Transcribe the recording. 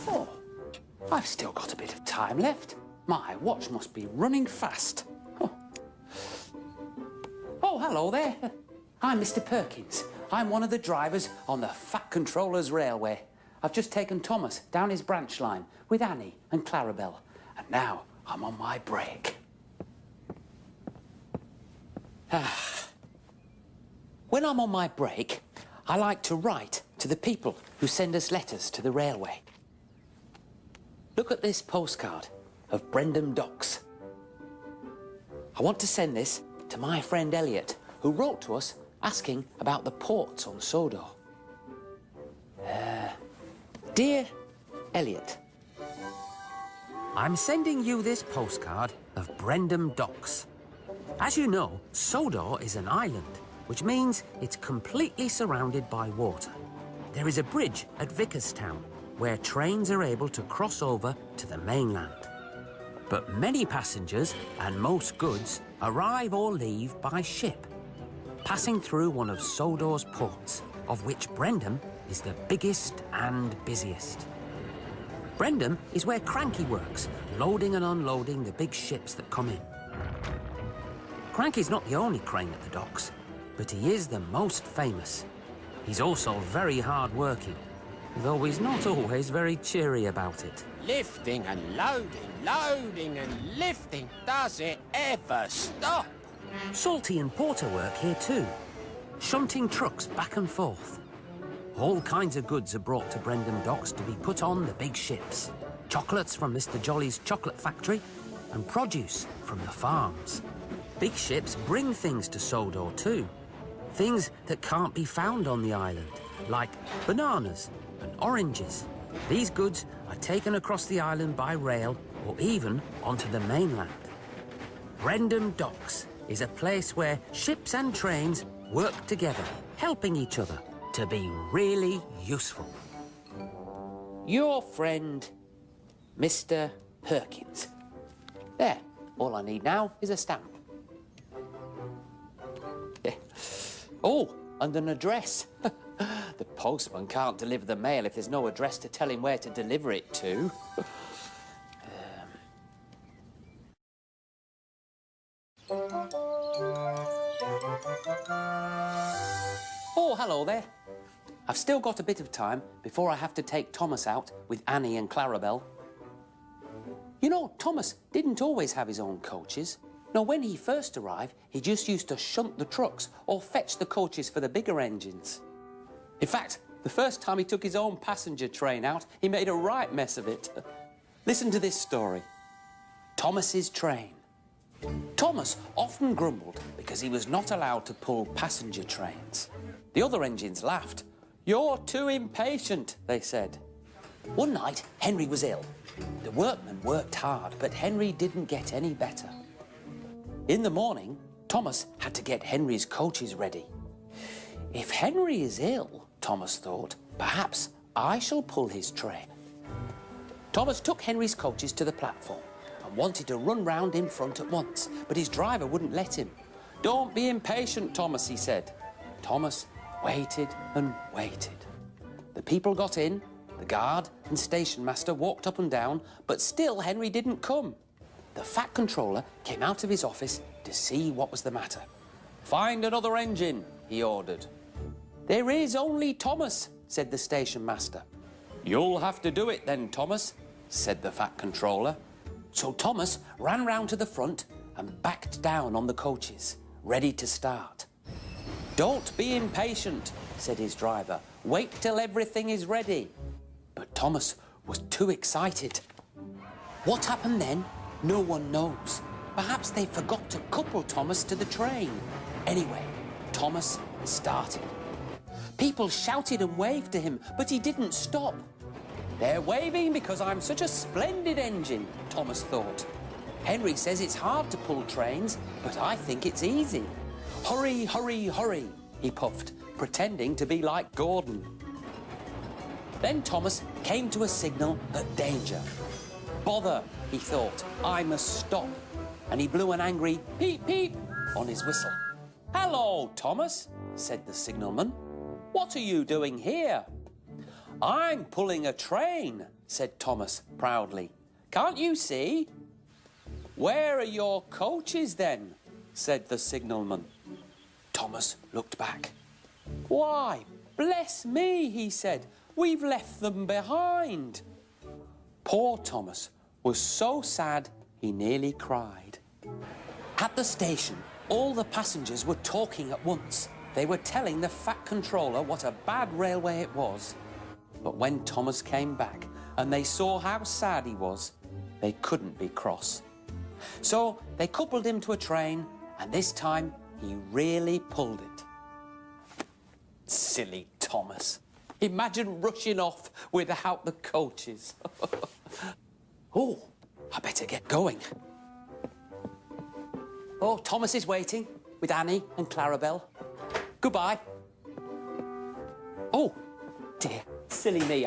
Oh, I've still got a bit of time left. My watch must be running fast. Oh, hello there. I'm Mr. Perkins. I'm one of the drivers on the Fat Controllers Railway. I've just taken Thomas down his branch line with Annie and Clarabelle, and now I'm on my break. When I'm on my break, I like to write to the people who send us letters to the railway. Look at this postcard of Brendam docks. I want to send this to my friend Elliot, who wrote to us asking about the ports on Sodor. Dear Elliot, I'm sending you this postcard of Brendam docks. As you know, Sodor is an island, which means it's completely surrounded by water. There is a bridge at Vickerstown where trains are able to cross over to the mainland. But many passengers and most goods arrive or leave by ship, passing through one of Sodor's ports, of which Brendam is the biggest and busiest. Brendam is where Cranky works, loading and unloading the big ships that come in. Cranky's not the only crane at the docks, but he is the most famous. He's also very hard-working, though he's not always very cheery about it. Lifting and loading, loading and lifting. Does it ever stop? Salty and porter work here too, shunting trucks back and forth. All kinds of goods are brought to Brendam docks to be put on the big ships. Chocolates from Mr. Jolly's chocolate factory and produce from the farms. Big ships bring things to Sodor too. Things that can't be found on the island, like bananas and oranges. These goods are taken across the island by rail or even onto the mainland. Brendam docks is a place where ships and trains work together, helping each other to be really useful. Your friend, Mr. Perkins. There, all I need now is a stamp. Yeah. Oh, and an address. The postman can't deliver the mail if there's no address to tell him where to deliver it to. Oh, hello there. I've still got a bit of time before I have to take Thomas out with Annie and Clarabelle. You know, Thomas didn't always have his own coaches. No, when he first arrived, he just used to shunt the trucks or fetch the coaches for the bigger engines. In fact, the first time he took his own passenger train out, he made a right mess of it. Listen to this story. Thomas's train. Thomas often grumbled because he was not allowed to pull passenger trains. The other engines laughed. "You're too impatient," they said. One night, Henry was ill. The workmen worked hard, but Henry didn't get any better. In the morning, Thomas had to get Henry's coaches ready. If Henry is ill, Thomas thought, perhaps I shall pull his train. Thomas took Henry's coaches to the platform and wanted to run round in front at once, but his driver wouldn't let him. "Don't be impatient, Thomas," he said. Thomas waited and waited. The people got in, the guard and station master walked up and down, but still Henry didn't come. The Fat Controller came out of his office to see what was the matter. "Find another engine," he ordered. "There is only Thomas," said the station master. "You'll have to do it then, Thomas," said the Fat Controller. So Thomas ran round to the front and backed down on the coaches, ready to start. "Don't be impatient," said his driver. "Wait till everything is ready." But Thomas was too excited. What happened then? No one knows. Perhaps they forgot to couple Thomas to the train. Anyway, Thomas started. People shouted and waved to him, but he didn't stop. "They're waving because I'm such a splendid engine," Thomas thought. "Henry says it's hard to pull trains, but I think it's easy. Hurry, hurry, hurry," he puffed, pretending to be like Gordon. Then Thomas came to a signal of danger. "Bother," he thought, "I must stop." And he blew an angry peep, peep on his whistle. "Hello, Thomas," said the signalman. "What are you doing here?" "I'm pulling a train," said Thomas proudly. "Can't you see?" "Where are your coaches then?" said the signalman. Thomas looked back. "Why, bless me," he said, "we've left them behind." Poor Thomas was so sad he nearly cried. At the station, all the passengers were talking at once. They were telling the fat controller what a bad railway it was. But when Thomas came back and they saw how sad he was, they couldn't be cross. So they coupled him to a train, and this time he really pulled it. Silly Thomas. Imagine rushing off without the coaches. Oh, I better get going. Oh, Thomas is waiting with Annie and Clarabelle. Goodbye. Oh, dear, silly me.